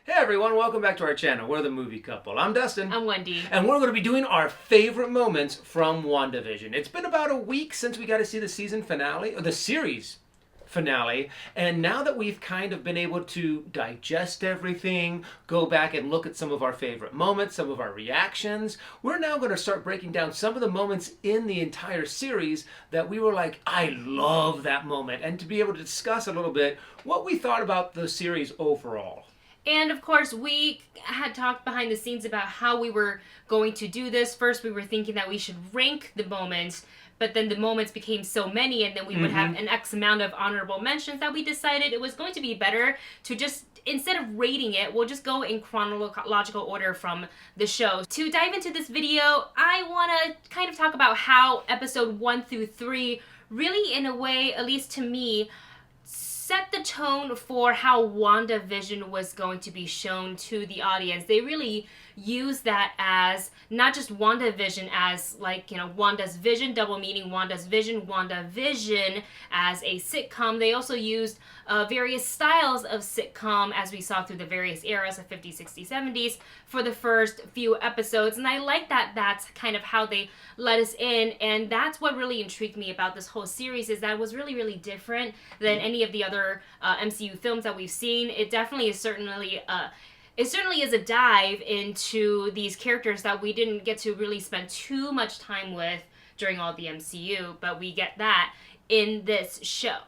Hey everyone, welcome back to our channel. We're the Movie Couple. I'm Dustin. I'm Wendy. And we're going to be doing our favorite moments from WandaVision. It's been about a week since we got to see the season finale, or the series finale, and now that we've kind of been able to digest everything, go back and look at some of our favorite moments, some of our reactions, we're now going to start breaking down some of the moments in the entire series that we were like, I love that moment, and to be able to discuss a little bit what we thought about the series overall. And of course, we had talked behind the scenes about how we were going to do this. First, we were thinking that we should rank the moments, but then the moments became so many, and then we would have an X amount of honorable mentions that we decided it was going to be better to just, instead of rating it, we'll just go in chronological order from the show. To dive into this video, I want to kind of talk about how episode 1 through 3 really, in a way, at least to me, set the tone for how WandaVision was going to be shown to the audience. They really used that as not just WandaVision as like, Wanda's vision, double meaning Wanda's vision, WandaVision as a sitcom. They also used various styles of sitcom as we saw through the various eras of 50s, 60s, 70s for the first few episodes. And I like that that's kind of how they let us in. And that's what really intrigued me about this whole series, is that it was really, really different than any of the other MCU films that we've seen. It definitely is certainly a dive into these characters that we didn't get to really spend too much time with during all the MCU, but we get that in this show.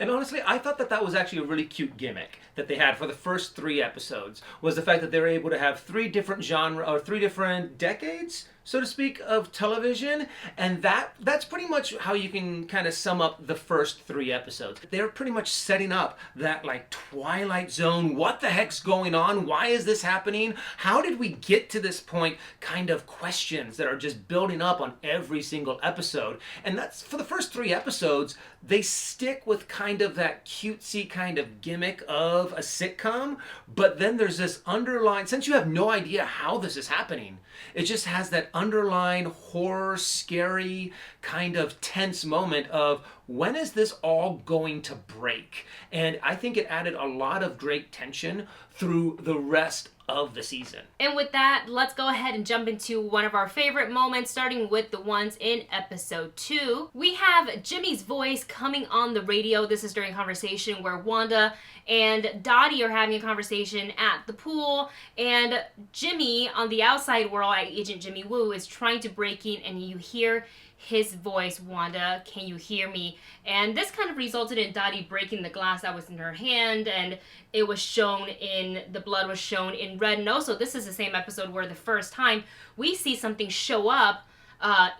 And honestly, I thought that was actually a really cute gimmick that they had for the first 3 episodes, was the fact that they were able to have 3 different or 3 different decades, so to speak, of television, and that's pretty much how you can kind of sum up the first 3 episodes. They're pretty much setting up that like Twilight Zone, what the heck's going on? Why is this happening? How did we get to this point kind of questions that are just building up on every single episode. And that's, for the first 3 episodes, they stick with kind of that cutesy kind of gimmick of a sitcom, but then there's this underlying, since you have no idea how this is happening, it just has that underlying horror, scary, kind of tense moment of, when is this all going to break? And I think it added a lot of great tension through the rest of the season. And with that, let's go ahead and jump into one of our favorite moments, starting with the ones in episode 2. We have Jimmy's voice coming on the radio. This is during a conversation where Wanda and Dottie are having a conversation at the pool, and Jimmy on the outside world, Agent Jimmy Woo, is trying to break in, and you hear his voice, "Wanda, can you hear me?" And this kind of resulted in Dottie breaking the glass that was in her hand, and it was shown in, the blood was shown in red. And also, this is the same episode where the first time we see something show up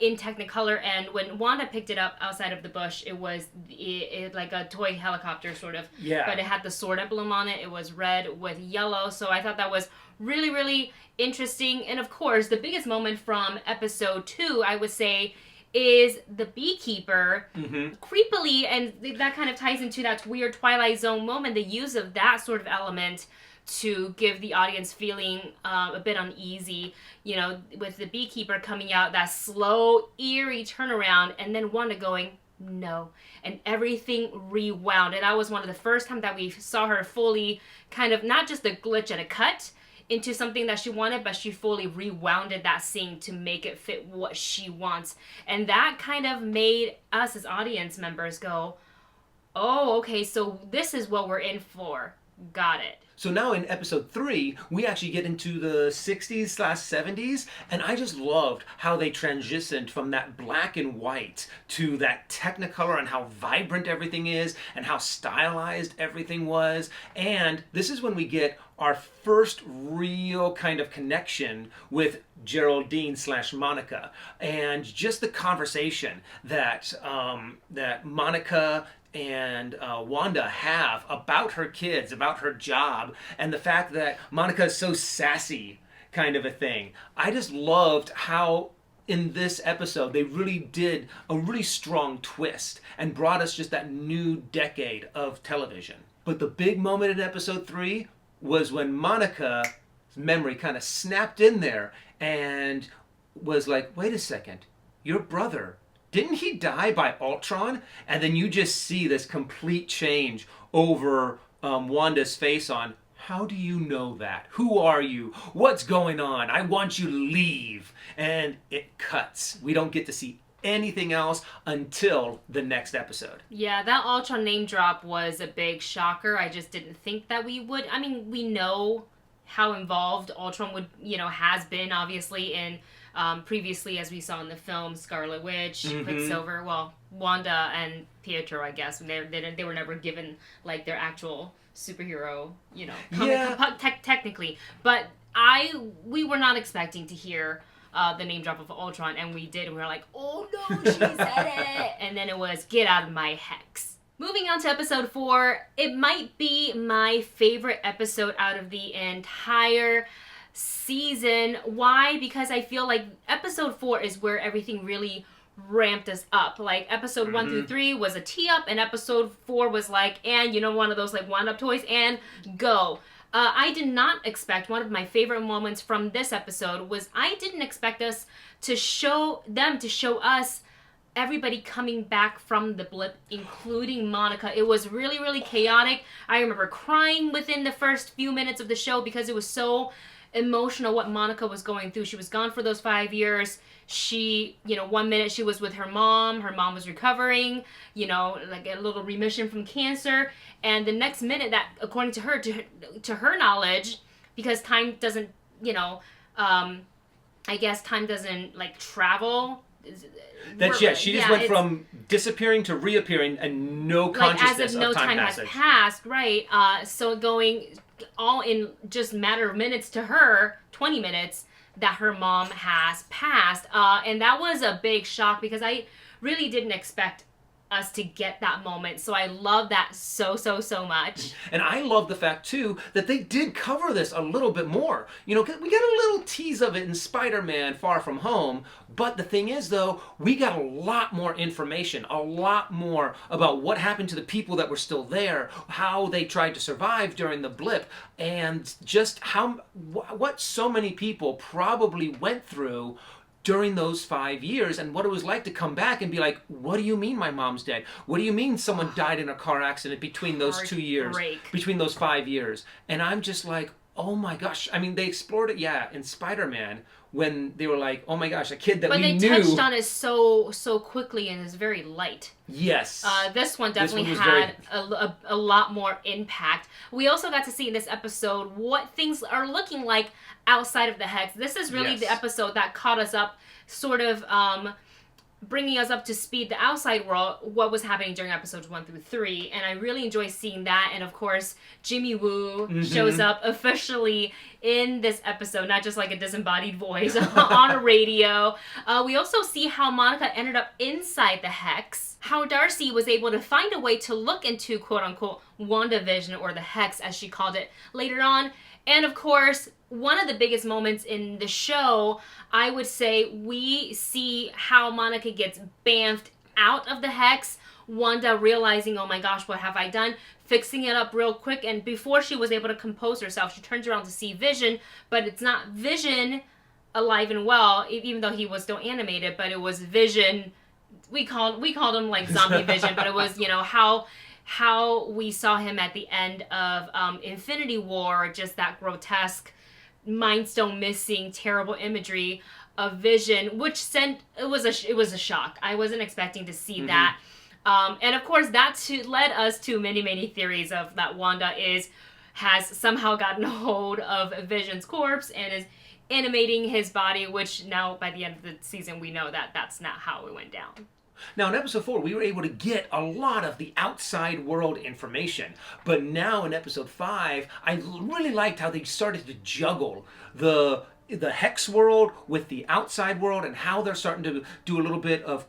in Technicolor, and when Wanda picked it up outside of the bush, it was like a toy helicopter sort of, but it had the sword emblem on it. It was red with yellow, so I thought that was really, really interesting. And of course, the biggest moment from episode 2, I would say, is the beekeeper creepily, and that kind of ties into that weird Twilight Zone moment, the use of that sort of element to give the audience feeling a bit uneasy, with the beekeeper coming out, that slow, eerie turnaround, and then Wanda going, no, and everything rewound. And that was one of the first times that we saw her fully kind of, not just a glitch and a cut into something that she wanted, but she fully rewounded that scene to make it fit what she wants. And that kind of made us as audience members go, oh, okay, so this is what we're in for. Got it. So now in episode 3, we actually get into the 60s/70s, and I just loved how they transitioned from that black and white to that Technicolor, and how vibrant everything is, and how stylized everything was. And this is when we get our first real kind of connection with Geraldine/Monica, and just the conversation that that Monica and Wanda have about her kids, about her job, and the fact that Monica is so sassy, kind of a thing. I just loved how in this episode they really did a really strong twist and brought us just that new decade of television. But the big moment in episode 3 was when Monica's memory kind of snapped in there and was like, wait a second, your brother, didn't he die by Ultron? And then you just see this complete change over Wanda's face on, how do you know that? Who are you? What's going on? I want you to leave. And it cuts. We don't get to see anything else until the next episode. Yeah, that Ultron name drop was a big shocker. I just didn't think that we would. I mean, we know how involved Ultron would, has been, obviously, in previously, as we saw in the film, Scarlet Witch, Quicksilver, well, Wanda and Pietro, I guess. They were never given, like, their actual superhero, technically. But we were not expecting to hear the name drop of Ultron, and we did, and we were like, oh no, she said it! And then it was, get out of my hex. Moving on to episode 4, it might be my favorite episode out of the entire season. Why? Because I feel like episode 4 is where everything really ramped us up. Like, episode 1 through 3 was a tee-up, and episode 4 was like, and, one of those, like, wind-up toys, and go. I did not expect, one of my favorite moments from this episode was I didn't expect us to show us everybody coming back from the blip, including Monica. It was really, really chaotic. I remember crying within the first few minutes of the show because it was so emotional what Monica was going through. She was gone for those 5 years. She, 1 minute she was with her mom was recovering, like a little remission from cancer. And the next minute that, according to her, to her knowledge, because time doesn't, I guess time doesn't, like, travel. She just went from disappearing to reappearing and no consciousness, as if no time passage. has passed, right? So going all in just a matter of minutes to her, 20 minutes, that her mom has passed. And that was a big shock because I really didn't expect us to get that moment. So I love that so much. And I love the fact, too, that they did cover this a little bit more. We got a little tease of it in Spider-Man Far From Home, but the thing is, though, we got a lot more information, a lot more about what happened to the people that were still there, how they tried to survive during the blip, and just what so many people probably went through during those 5 years, and what it was like to come back and be like, what do you mean my mom's dead? What do you mean someone died in a car accident between those 2 years, between those 5 years? And I'm just like, oh my gosh. I mean, they explored it, in Spider-Man, when they were like, oh my gosh, a kid that we knew. But they touched on it so quickly and is very light. Yes. This one definitely had a lot more impact. We also got to see in this episode what things are looking like outside of the hex. This is really the episode that caught us up, sort of bringing us up to speed, the outside world, what was happening during episodes 1 through 3. And I really enjoy seeing that. And of course, Jimmy Woo shows up officially in this episode, not just like a disembodied voice on a radio. We also see how Monica ended up inside the hex, how Darcy was able to find a way to look into quote-unquote WandaVision, or the hex as she called it, later on. And of course, one of the biggest moments in the show, I would say, we see how Monica gets bamfed out of the hex, Wanda realizing, oh my gosh, what have I done? Fixing it up real quick, and before she was able to compose herself, she turns around to see Vision, but it's not Vision alive and well, even though he was still animated, but it was Vision. We called him like zombie Vision, but it was, how we saw him at the end of Infinity War, just that grotesque, Mind Stone missing, terrible imagery of Vision, which it was a shock. I wasn't expecting to see that. And of course, that led us to many theories of that Wanda has somehow gotten a hold of Vision's corpse and is animating his body, which now by the end of the season we know that that's not how it went down. Now in episode 4 we were able to get a lot of the outside world information, but now in episode 5 I really liked how they started to juggle the hex world with the outside world, and how they're starting to do a little bit of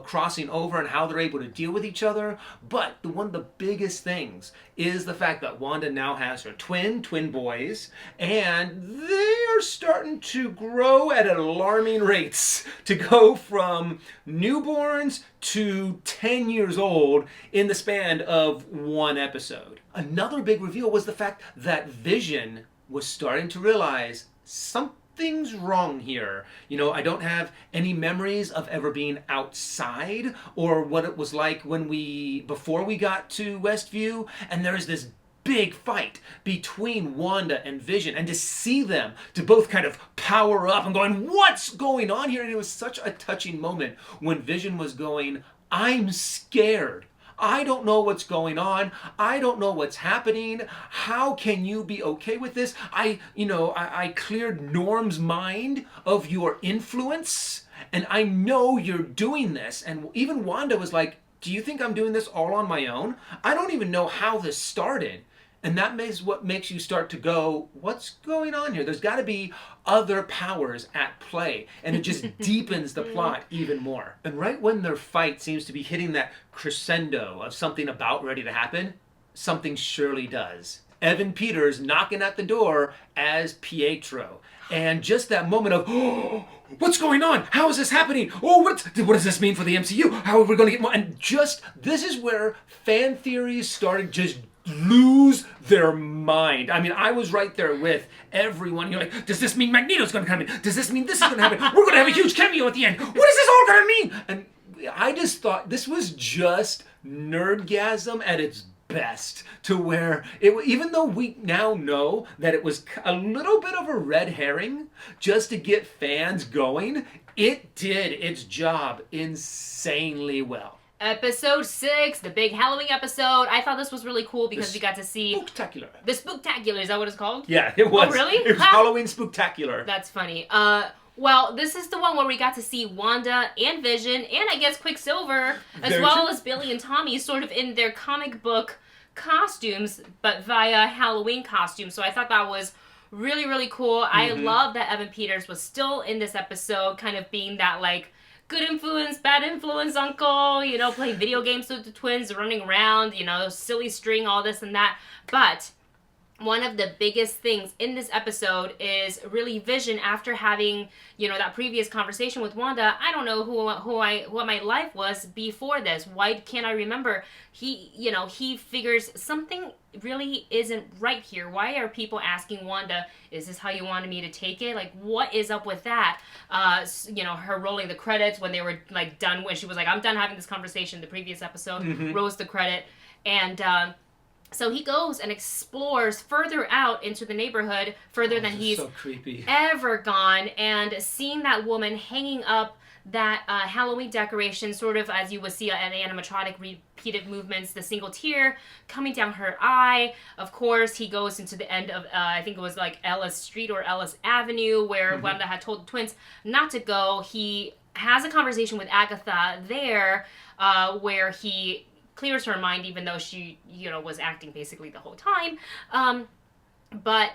crossing over and how they're able to deal with each other. But one of the biggest things is the fact that Wanda now has her twin boys, and they are starting to grow at alarming rates, to go from newborns to 10 years old in the span of one episode. Another big reveal was the fact that Vision was starting to realize something's wrong here. I don't have any memories of ever being outside, or what it was like before we got to Westview, and there's this big fight between Wanda and Vision, and to see them to both kind of power up and going, what's going on here? And it was such a touching moment when Vision was going, I'm scared. I don't know what's going on. I don't know what's happening. How can you be okay with this? I cleared Norm's mind of your influence, and I know you're doing this. And even Wanda was like, do you think I'm doing this all on my own? I don't even know how this started. And that is what makes you start to go, what's going on here? There's got to be other powers at play. And it just deepens the plot even more. And right when their fight seems to be hitting that crescendo of something about ready to happen, something surely does. Evan Peters knocking at the door as Pietro. And just that moment of, oh, what's going on? How is this happening? Oh, what does this mean for the MCU? How are we going to get more? And just, this is where fan theories started just lose their mind. I mean, I was right there with everyone. You're like, does this mean Magneto's going to come in? Does this mean this is going to happen? We're going to have a huge cameo at the end. What is this all going to mean? And I just thought this was just nerdgasm at its best, to where it, even though we now know that it was a little bit of a red herring just to get fans going, it did its job insanely well. Episode 6, the big Halloween episode. I thought this was really cool because we got to see... Spooktacular. The Spooktacular, is that what it's called? Yeah, it was. Oh, really? It was Halloween Spooktacular. That's funny. Well, this is the one where we got to see Wanda and Vision, and I guess Quicksilver, as well as Billy and Tommy, sort of in their comic book costumes, but via Halloween costumes. So I thought that was really, really cool. I love that Evan Peters was still in this episode, kind of being that, like, good influence, bad influence uncle, you know, playing video games with the twins, running around, you know, silly string, all this and that. But one of the biggest things in this episode is really Vision, after having, you know, that previous conversation with Wanda. I don't know what my life was before this. Why can't I remember? He figures something really isn't right here. Why are people asking Wanda, is this how you wanted me to take it? Like, what is up with that? Her rolling the credits when they were, like, done, when she was like, I'm done having this conversation. The previous episode rolls the credit. And, so he goes and explores further out into the neighborhood, further than he's ever gone, and seeing that woman hanging up that Halloween decoration, sort of as you would see an animatronic, repeated movements, the single tear coming down her eye. Of course, he goes into the end of, I think it was like Ellis Street or Ellis Avenue, where Wanda had told the twins not to go. He has a conversation with Agatha there, where he clears her mind, even though she, was acting basically the whole time. But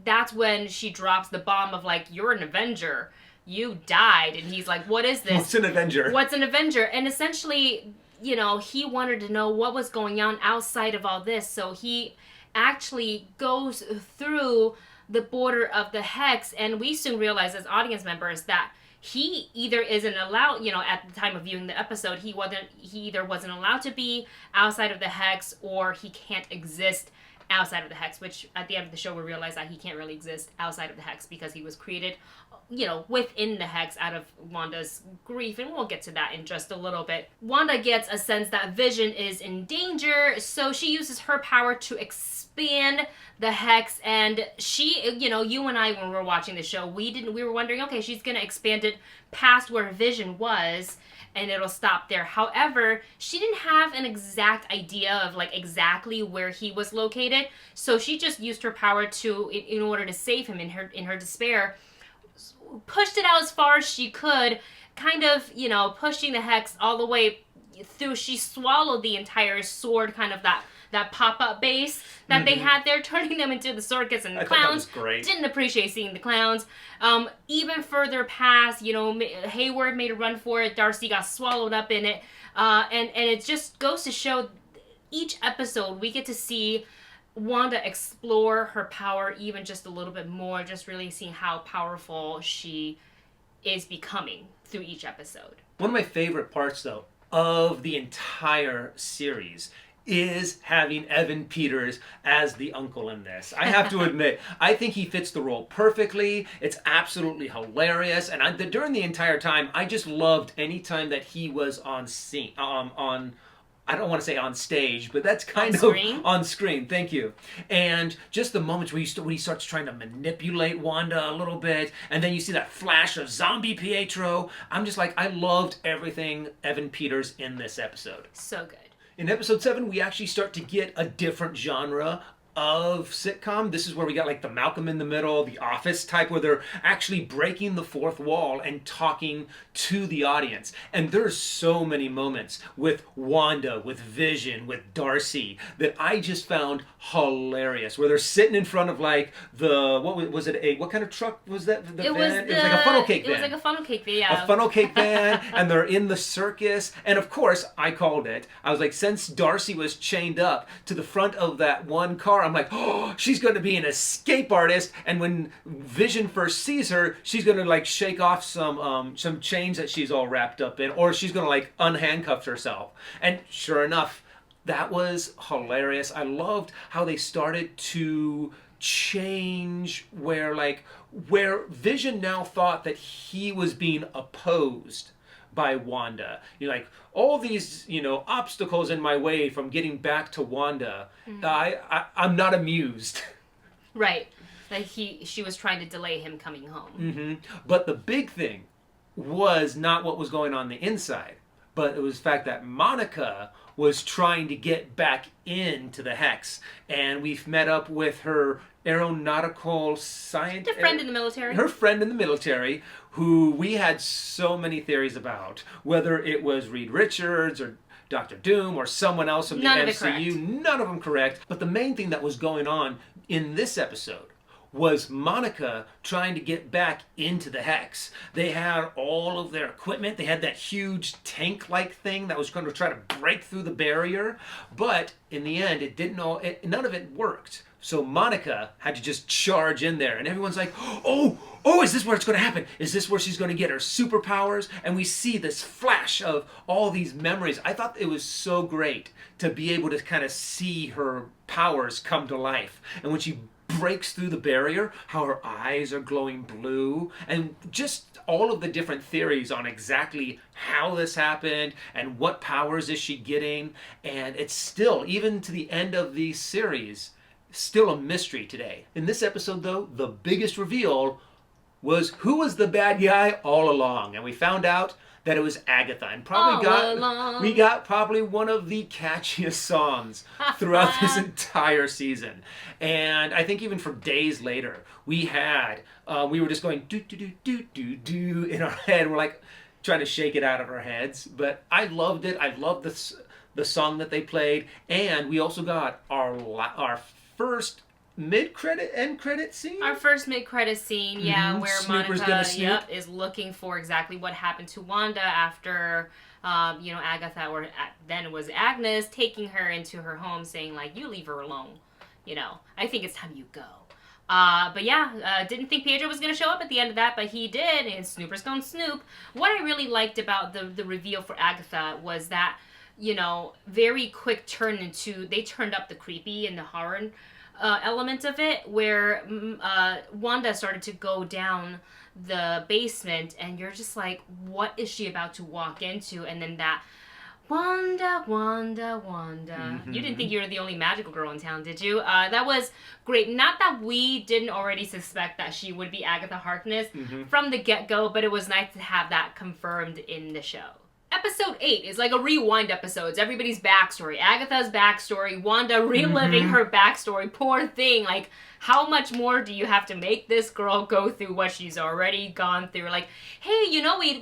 that's when she drops the bomb of, like, you're an Avenger. You died. And he's like, what is this? What's an Avenger? What's an Avenger? And essentially, he wanted to know what was going on outside of all this. So he actually goes through the border of the Hex, and we soon realize as audience members that he either isn't allowed, at the time of viewing the episode, he either wasn't allowed to be outside of the Hex, or he can't exist outside of the Hex, which at the end of the show we realize that he can't really exist outside of the Hex because he was created, within the Hex out of Wanda's grief, and we'll get to that in just a little bit. Wanda gets a sense that Vision is in danger, so she uses her power to expand the Hex, and she, you and I, when we were watching the show, we were wondering, okay, she's gonna expand it past where Vision was, and it'll stop there. However, she didn't have an exact idea of, like, exactly where he was located, so she just used her power to, in order to save him in her despair, pushed it out as far as she could, kind of, pushing the Hex all the way through. She swallowed the entire sword, kind of that pop-up base that they had there, turning them into the circus and the clowns. That was great. Didn't appreciate seeing the clowns. Even further past, Hayward made a run for it. Darcy got swallowed up in it. And it just goes to show each episode we get to see Wanda explore her power even just a little bit more, just really seeing how powerful she is becoming through each episode. One of my favorite parts, though, of the entire series is having Evan Peters as the uncle in this. I have to admit, I think he fits the role perfectly. It's absolutely hilarious, and during the entire time, I just loved any time that he was on scene, I don't want to say on stage, but that's kind of screen? on screen. Thank you. And just the moments where he starts trying to manipulate Wanda a little bit, and then you see that flash of zombie Pietro. I'm just like, I loved everything Evan Peters in this episode. So good. In episode 7, we actually start to get a different genre of sitcom. This is where we got like the Malcolm in the Middle, the Office type, where they're actually breaking the fourth wall and talking to the audience. And there's so many moments with Wanda, with Vision, with Darcy that I just found hilarious, where they're sitting in front of like the, what kind of truck was that? It was like a funnel cake van. It was like a funnel cake van, yeah. A funnel cake van, and they're in the circus. And of course, I called it. I was like, since Darcy was chained up to the front of that one car, I'm like, oh, she's going to be an escape artist. And when Vision first sees her, she's going to like shake off some chains that she's all wrapped up in, or she's going to like unhandcuff herself. And sure enough, that was hilarious. I loved how they started to change where Vision now thought that he was being opposed by Wanda. You're like, all these, obstacles in my way from getting back to Wanda, I'm not amused. Right. Like she was trying to delay him coming home. Mm-hmm. But the big thing was not what was going on the inside, but it was the fact that Monica was trying to get back into the Hex. And we've met up with her aeronautical scientist. Her friend in the military. Her friend in the military, who we had so many theories about, whether it was Reed Richards or Doctor Doom or someone else from the MCU. None of them correct. But the main thing that was going on in this episode was Monica trying to get back into the Hex. They had all of their equipment. They had that huge tank-like thing that was going to try to break through the barrier. But in the end, none of it worked. So Monica had to just charge in there. And everyone's like, oh, is this where it's going to happen? Is this where she's going to get her superpowers? And we see this flash of all these memories. I thought it was so great to be able to kind of see her powers come to life. And when she breaks through the barrier, how her eyes are glowing blue, and just all of the different theories on exactly how this happened and what powers is she getting. And it's still, even to the end of the series, still a mystery today. In this episode, though, the biggest reveal was who was the bad guy all along. And we found out that it was Agatha, and we got probably one of the catchiest songs throughout this entire season. And I think even for days later, we were just going do do do do do do in our head. We're like trying to shake it out of our heads. But I loved it. I loved the song that they played, and we also got our first end credit scene. Our first mid-credit scene, yeah, where Snooper's Monica is looking for exactly what happened to Wanda after, Agatha, or then it was Agnes, taking her into her home, saying, like, you leave her alone. I think it's time you go. But yeah, didn't think Pietro was going to show up at the end of that, but he did, and Snooper's gonna snoop. What I really liked about the reveal for Agatha was that, very quick they turned up the creepy and the horror element of it, where Wanda started to go down the basement, and you're just like, what is she about to walk into? And then that Wanda. Mm-hmm. You didn't think you were the only magical girl in town, did you? That was great. Not that we didn't already suspect that she would be Agatha Harkness from the get-go, but it was nice to have that confirmed in the show. Episode 8 is like a rewind episode. It's everybody's backstory. Agatha's backstory, Wanda reliving her backstory. Poor thing. Like, how much more do you have to make this girl go through what she's already gone through? Like, hey,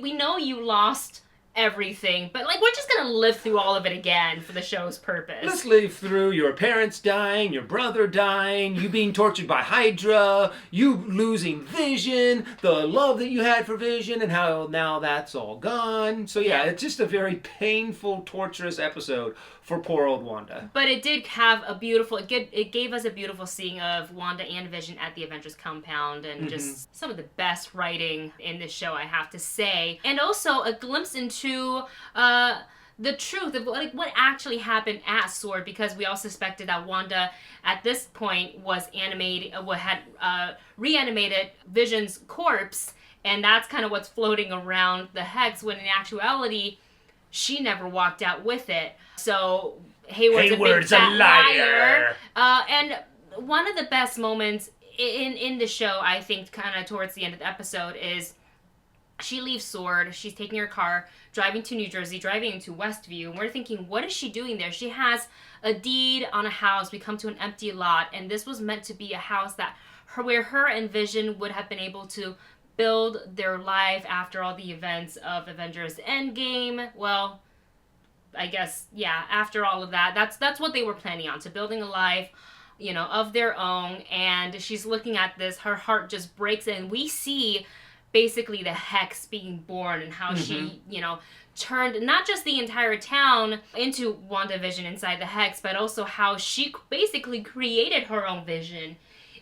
we know you lost everything, but like, we're just gonna live through all of it again for the show's purpose. Let's live through your parents dying, your brother dying, you being tortured by Hydra, you losing Vision, the love that you had for Vision, and how now that's all gone. So yeah, it's just a very painful, torturous episode for poor old Wanda. But it did have it gave us a beautiful scene of Wanda and Vision at the Avengers compound, and just some of the best writing in this show, I have to say. And also a glimpse into the truth of what actually happened at SWORD, because we all suspected that Wanda at this point had reanimated Vision's corpse, and that's kind of what's floating around the Hex, when in actuality she never walked out with it. So Hayward's Hayward's a big fat a liar. And one of the best moments in the show, I think, kind of towards the end of the episode, is she leaves Sword. She's taking her car, driving to New Jersey, driving into Westview, and we're thinking, what is she doing there? She has a deed on a house. We come to an empty lot, and this was meant to be a house that where her and Vision would have been able to build their life after all the events of Avengers Endgame. Well, I guess, yeah, after all of that, that's what they were planning on, to building a life, you know, of their own. And she's looking at this, her heart just breaks, and we see basically the Hex being born, and how she, you know, turned not just the entire town into WandaVision inside the Hex, but also how she basically created her own vision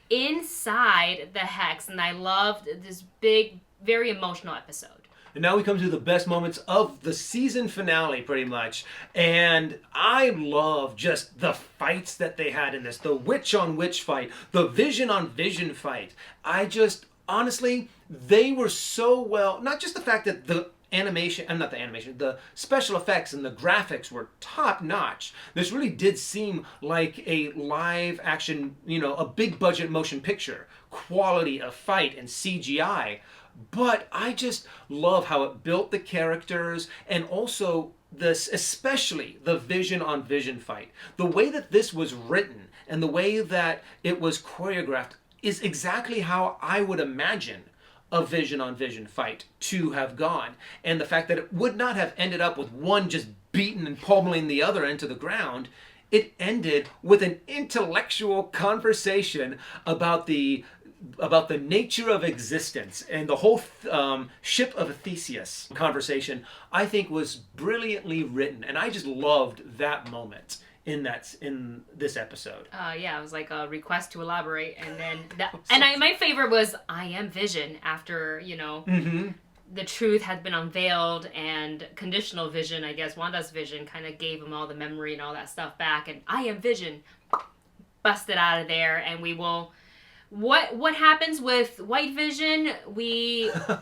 inside the Hex. And I loved this big, very emotional episode. And now we come to the best moments of the season finale, pretty much. And I love just the fights that they had in this. The witch on witch fight. The vision on vision fight. I just, honestly, they were so well... Not just the fact that the the special effects and the graphics were top notch. This really did seem like a live action, you know, a big budget motion picture. Quality of fight and CGI. But I just love how it built the characters, and also this, especially the vision on vision fight. The way that this was written and the way that it was choreographed is exactly how I would imagine a vision on vision fight to have gone. And the fact that it would not have ended up with one just beaten and pummeling the other into the ground, it ended with an intellectual conversation about the nature of existence, and the whole ship of Theseus conversation, I think, was brilliantly written, and I just loved that moment in this episode. Yeah, it was like a request to elaborate, and then my favorite was I am Vision, after, you know, the truth had been unveiled, and conditional vision, I guess Wanda's vision, kind of gave him all the memory and all that stuff back, and I am Vision busted out of there. And we will... What happens with White Vision,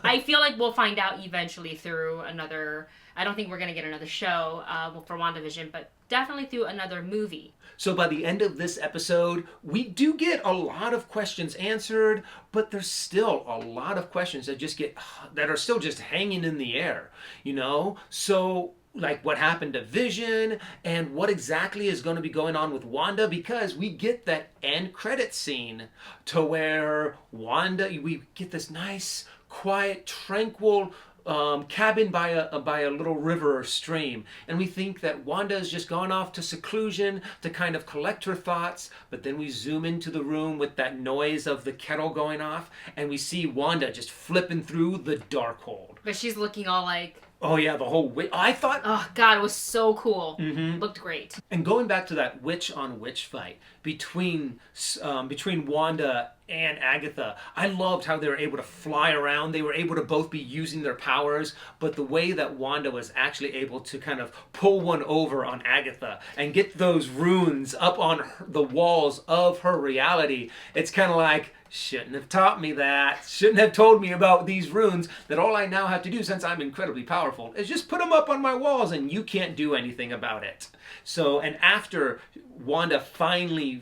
I feel like we'll find out eventually through another... I don't think we're going to get another show for WandaVision, but definitely through another movie. So by the end of this episode, we do get a lot of questions answered, but there's still a lot of questions that are still just hanging in the air, you know? So, like, what happened to Vision, and what exactly is going to be going on with Wanda, because we get that end credit scene to where we get this nice, quiet, tranquil cabin by a little river or stream, and we think that Wanda has just gone off to seclusion to kind of collect her thoughts. But then we zoom into the room with that noise of the kettle going off, and we see Wanda just flipping through the Darkhold. But she's looking all like... Oh yeah, the whole I thought... Oh God, it was so cool. Looked great. And going back to that witch on witch fight between Wanda and Agatha, I loved how they were able to fly around. They were able to both be using their powers, but the way that Wanda was actually able to kind of pull one over on Agatha and get those runes up on the walls of her reality, it's kind of like, shouldn't have taught me that. Shouldn't have told me about these runes, that all I now have to do, since I'm incredibly powerful, is just put them up on my walls and you can't do anything about it. So, and after Wanda finally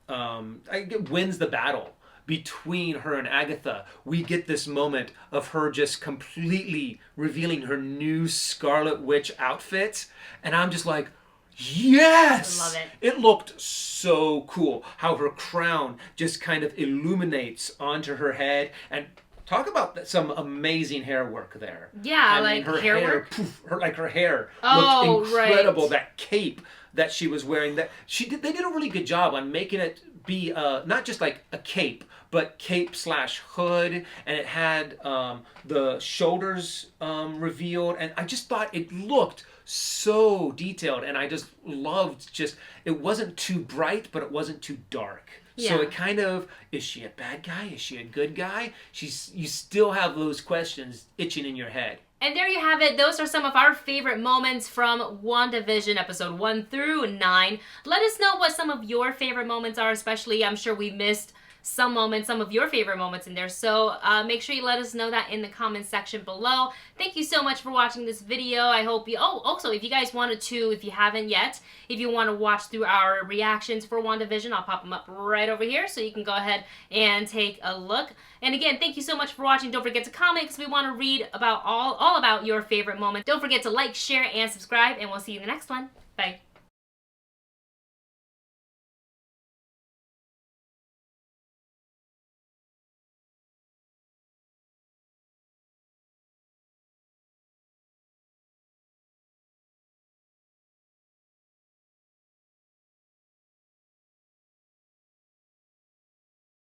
wins the battle between her and Agatha, we get this moment of her just completely revealing her new Scarlet Witch outfit. And I'm just like, yes! I love it. It looked so cool how her crown just kind of illuminates onto her head. And talk about some amazing hair work there. Yeah, I mean, like her hair work? her hair Oh, looked incredible. right. That cape that she was wearing, they did a really good job on making it be not just like a cape, but cape/hood, and it had the shoulders revealed, and I just thought it looked so detailed, and I just loved it wasn't too bright, but it wasn't too dark. Yeah. So it kind of, is she a bad guy? Is she a good guy? You still have those questions itching in your head. And there you have it. Those are some of our favorite moments from WandaVision episode 1 through 9. Let us know what some of your favorite moments are, especially I'm sure we missed some moments, some of your favorite moments in there. So make sure you let us know that in the comments section below. Thank you so much for watching this video. I hope you, also, if you guys wanted to, if you haven't yet, if you want to watch through our reactions for WandaVision, I'll pop them up right over here so you can go ahead and take a look. And again, thank you so much for watching. Don't forget to comment because we want to read about all about your favorite moments. Don't forget to like, share, and subscribe, and we'll see you in the next one. Bye.